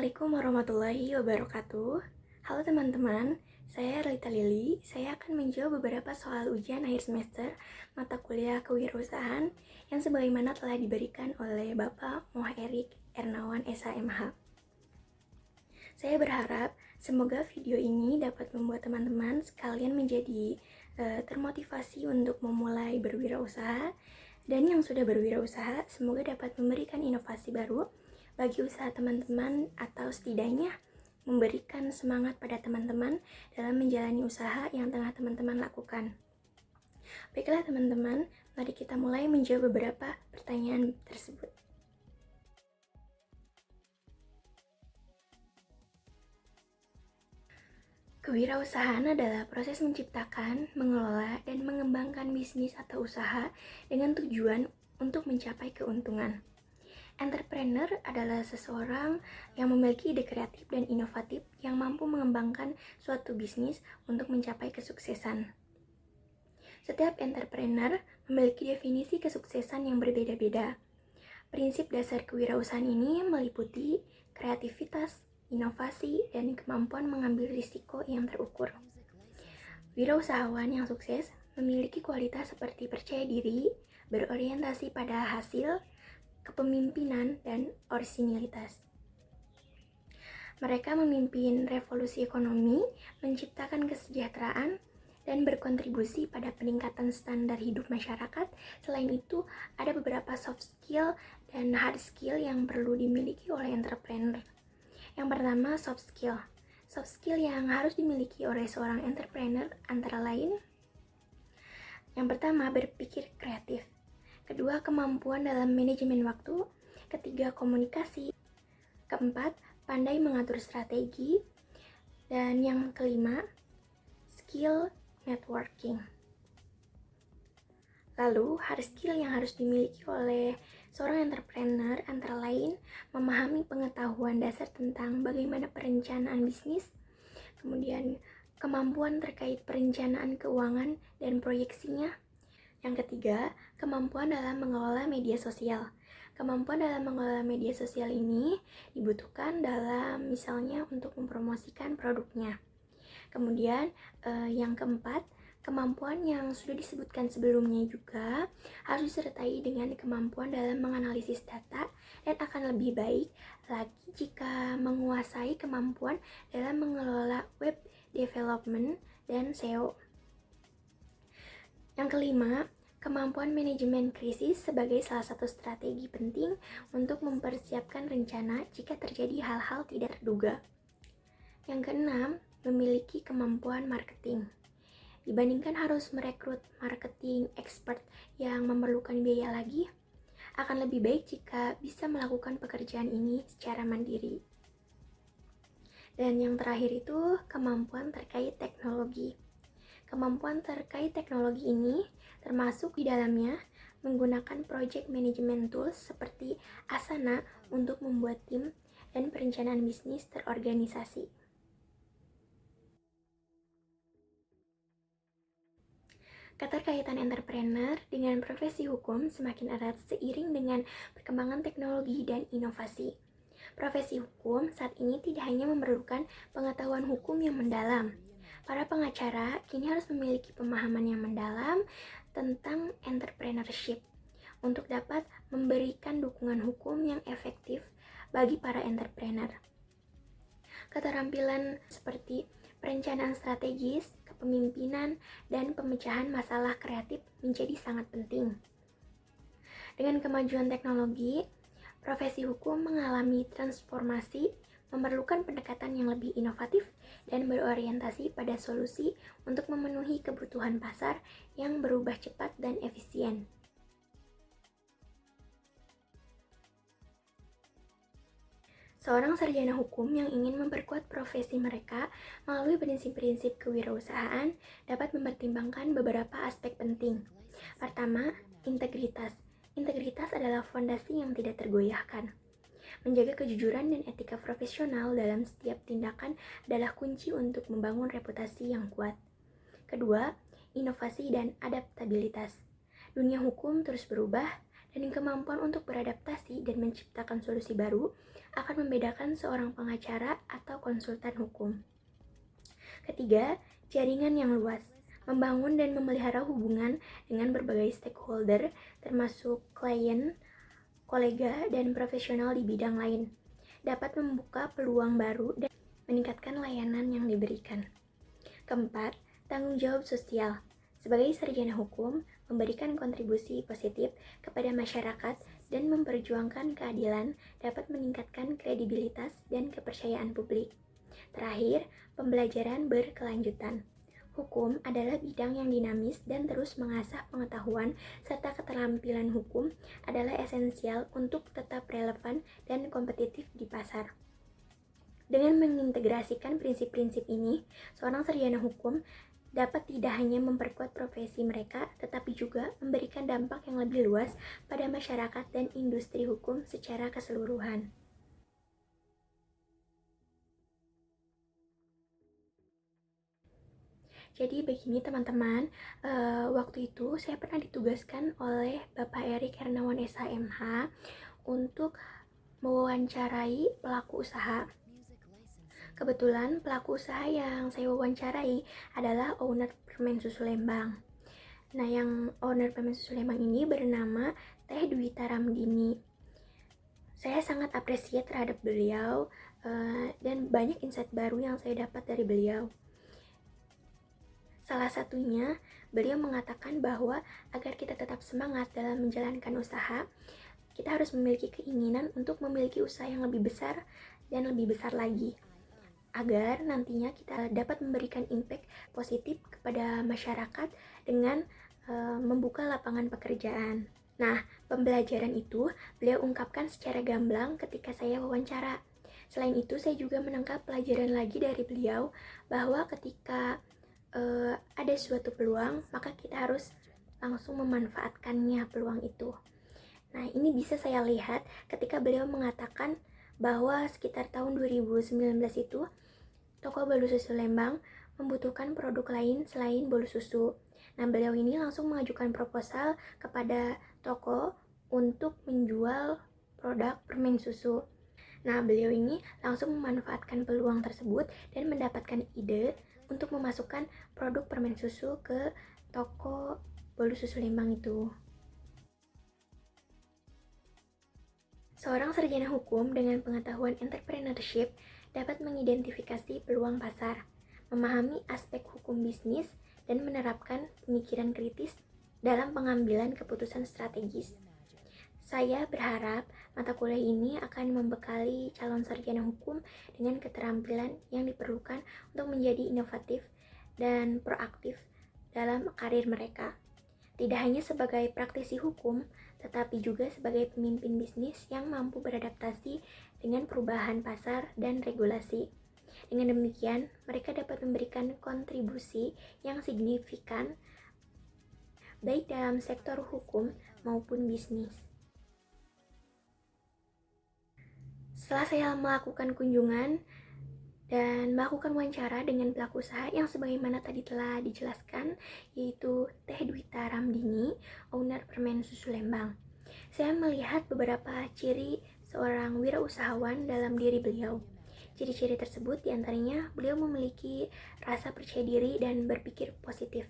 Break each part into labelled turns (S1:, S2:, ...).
S1: Assalamualaikum warahmatullahi wabarakatuh. Halo teman-teman, saya Rita Lili. Saya akan menjawab beberapa soal ujian akhir semester mata kuliah kewirausahaan yang sebagaimana telah diberikan oleh Bapak Moh Erik Ernawan SHMH. Saya berharap semoga video ini dapat membuat teman-teman sekalian menjadi termotivasi untuk memulai berwirausaha, dan yang sudah berwirausaha semoga dapat memberikan inovasi baru bagi usaha teman-teman atau setidaknya memberikan semangat pada teman-teman dalam menjalani usaha yang tengah teman-teman lakukan. Baiklah teman-teman, mari kita mulai menjawab beberapa pertanyaan tersebut. Kewirausahaan adalah proses menciptakan, mengelola, dan mengembangkan bisnis atau usaha dengan tujuan untuk mencapai keuntungan. Entrepreneur adalah seseorang yang memiliki ide kreatif dan inovatif yang mampu mengembangkan suatu bisnis untuk mencapai kesuksesan. Setiap entrepreneur memiliki definisi kesuksesan yang berbeda-beda. Prinsip dasar kewirausahaan ini meliputi kreativitas, inovasi, dan kemampuan mengambil risiko yang terukur. Wirausahawan yang sukses memiliki kualitas seperti percaya diri, berorientasi pada hasil, kepemimpinan, dan orisinilitas. Mereka memimpin revolusi ekonomi, menciptakan kesejahteraan, dan berkontribusi pada peningkatan standar hidup masyarakat. Selain itu, ada beberapa soft skill dan hard skill yang perlu dimiliki oleh entrepreneur. Yang pertama, soft skill. Soft skill yang harus dimiliki oleh seorang entrepreneur antara lain: yang pertama, berpikir kreatif. Kedua, kemampuan dalam manajemen waktu. Ketiga, komunikasi. Keempat, pandai mengatur strategi. Dan yang kelima, skill networking. Lalu, hard skill yang harus dimiliki oleh seorang entrepreneur antara lain memahami pengetahuan dasar tentang bagaimana perencanaan bisnis, kemudian kemampuan terkait perencanaan keuangan dan proyeksinya. Yang ketiga, kemampuan dalam mengelola media sosial. Kemampuan dalam mengelola media sosial ini dibutuhkan dalam misalnya untuk mempromosikan produknya. Kemudian yang keempat, kemampuan yang sudah disebutkan sebelumnya juga harus disertai dengan kemampuan dalam menganalisis data, dan akan lebih baik lagi jika menguasai kemampuan dalam mengelola web development dan SEO. Yang kelima, kemampuan manajemen krisis sebagai salah satu strategi penting untuk mempersiapkan rencana jika terjadi hal-hal tidak terduga. Yang keenam, memiliki kemampuan marketing. Dibandingkan harus merekrut marketing expert yang memerlukan biaya lagi, akan lebih baik jika bisa melakukan pekerjaan ini secara mandiri. Dan yang terakhir itu, kemampuan terkait teknologi. Kemampuan terkait teknologi ini termasuk di dalamnya menggunakan project management tools seperti Asana untuk membuat tim dan perencanaan bisnis terorganisasi. Keterkaitan entrepreneur dengan profesi hukum semakin erat seiring dengan perkembangan teknologi dan inovasi. Profesi hukum saat ini tidak hanya memerlukan pengetahuan hukum yang mendalam. Para pengacara kini harus memiliki pemahaman yang mendalam tentang entrepreneurship untuk dapat memberikan dukungan hukum yang efektif bagi para entrepreneur. Keterampilan seperti perencanaan strategis, kepemimpinan, dan pemecahan masalah kreatif menjadi sangat penting. Dengan kemajuan teknologi, profesi hukum mengalami transformasi, memerlukan pendekatan yang lebih inovatif dan berorientasi pada solusi untuk memenuhi kebutuhan pasar yang berubah cepat dan efisien. Seorang sarjana hukum yang ingin memperkuat profesi mereka melalui prinsip-prinsip kewirausahaan dapat mempertimbangkan beberapa aspek penting. Pertama, integritas. Integritas adalah fondasi yang tidak tergoyahkan. Menjaga kejujuran dan etika profesional dalam setiap tindakan adalah kunci untuk membangun reputasi yang kuat. Kedua, inovasi dan adaptabilitas. Dunia hukum terus berubah dan kemampuan untuk beradaptasi dan menciptakan solusi baru akan membedakan seorang pengacara atau konsultan hukum. Ketiga, jaringan yang luas. Membangun dan memelihara hubungan dengan berbagai stakeholder, termasuk klien, kolega, dan profesional di bidang lain, dapat membuka peluang baru dan meningkatkan layanan yang diberikan. Keempat, tanggung jawab sosial. Sebagai sarjana hukum, memberikan kontribusi positif kepada masyarakat dan memperjuangkan keadilan dapat meningkatkan kredibilitas dan kepercayaan publik. Terakhir, pembelajaran berkelanjutan. Hukum adalah bidang yang dinamis dan terus mengasah pengetahuan serta keterampilan hukum adalah esensial untuk tetap relevan dan kompetitif di pasar. Dengan mengintegrasikan prinsip-prinsip ini, seorang sarjana hukum dapat tidak hanya memperkuat profesi mereka, tetapi juga memberikan dampak yang lebih luas pada masyarakat dan industri hukum secara keseluruhan. Jadi begini teman-teman, waktu itu saya pernah ditugaskan oleh Bapak Erik Hernawan SHMH untuk mewawancarai pelaku usaha. Kebetulan pelaku usaha yang saya wawancarai adalah owner Permen Susu Lembang. Nah, yang owner Permen Susu Lembang ini bernama Teh Dwita Ramdini. Saya sangat apresiasi terhadap beliau dan banyak insight baru yang saya dapat dari beliau. Salah satunya, beliau mengatakan bahwa agar kita tetap semangat dalam menjalankan usaha, kita harus memiliki keinginan untuk memiliki usaha yang lebih besar dan lebih besar lagi, agar nantinya kita dapat memberikan impact positif kepada masyarakat dengan membuka lapangan pekerjaan. Nah, pembelajaran itu beliau ungkapkan secara gamblang ketika saya wawancara. Selain itu, saya juga menangkap pelajaran lagi dari beliau bahwa ketika ada suatu peluang, maka kita harus langsung memanfaatkannya peluang itu. Nah, ini bisa saya lihat ketika beliau mengatakan bahwa sekitar tahun 2019 itu, toko bolu susu Lembang membutuhkan produk lain selain bolu susu. Nah, beliau ini langsung mengajukan proposal kepada toko untuk menjual produk permen susu. Nah, beliau ini langsung memanfaatkan peluang tersebut dan mendapatkan ide untuk memasukkan produk permen susu ke toko bolu susu Lembang itu. Seorang sarjana hukum dengan pengetahuan entrepreneurship dapat mengidentifikasi peluang pasar, memahami aspek hukum bisnis, dan menerapkan pemikiran kritis dalam pengambilan keputusan strategis. Saya berharap mata kuliah ini akan membekali calon sarjana hukum dengan keterampilan yang diperlukan untuk menjadi inovatif dan proaktif dalam karir mereka. Tidak hanya sebagai praktisi hukum, tetapi juga sebagai pemimpin bisnis yang mampu beradaptasi dengan perubahan pasar dan regulasi. Dengan demikian, mereka dapat memberikan kontribusi yang signifikan baik dalam sektor hukum maupun bisnis. Setelah saya melakukan kunjungan dan melakukan wawancara dengan pelaku usaha yang sebagaimana tadi telah dijelaskan, yaitu Teh Dwita Ramdini, owner Permen Susu Lembang. Saya melihat beberapa ciri seorang wirausahawan dalam diri beliau. Ciri-ciri tersebut diantaranya beliau memiliki rasa percaya diri dan berpikir positif.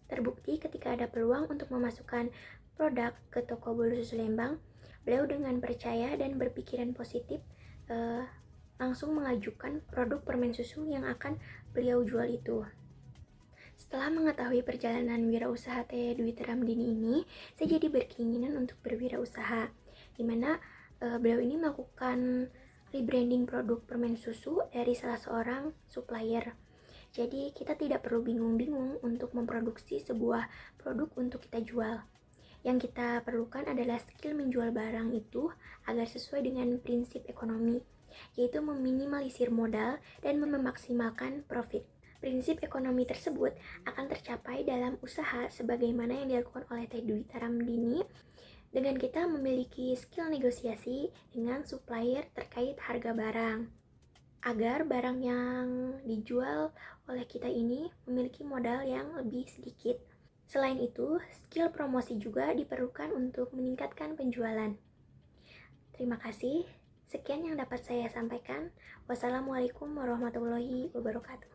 S1: Terbukti ketika ada peluang untuk memasukkan produk ke toko bolu susu Lembang, beliau dengan percaya dan berpikiran positif langsung mengajukan produk permen susu yang akan beliau jual itu. Setelah mengetahui perjalanan wirausaha Teh Dwita Ramdini ini, saya jadi berkeinginan untuk berwirausaha, di mana beliau ini melakukan rebranding produk permen susu dari salah seorang supplier. Jadi kita tidak perlu bingung-bingung untuk memproduksi sebuah produk untuk kita jual. Yang kita perlukan adalah skill menjual barang itu agar sesuai dengan prinsip ekonomi, yaitu meminimalisir modal dan memaksimalkan profit. Prinsip ekonomi tersebut akan tercapai dalam usaha sebagaimana yang dilakukan oleh Teh Dwita Ramdini dengan kita memiliki skill negosiasi dengan supplier terkait harga barang, agar barang yang dijual oleh kita ini memiliki modal yang lebih sedikit. Selain itu, skill promosi juga diperlukan untuk meningkatkan penjualan. Terima kasih. Sekian yang dapat saya sampaikan. Wassalamualaikum warahmatullahi wabarakatuh.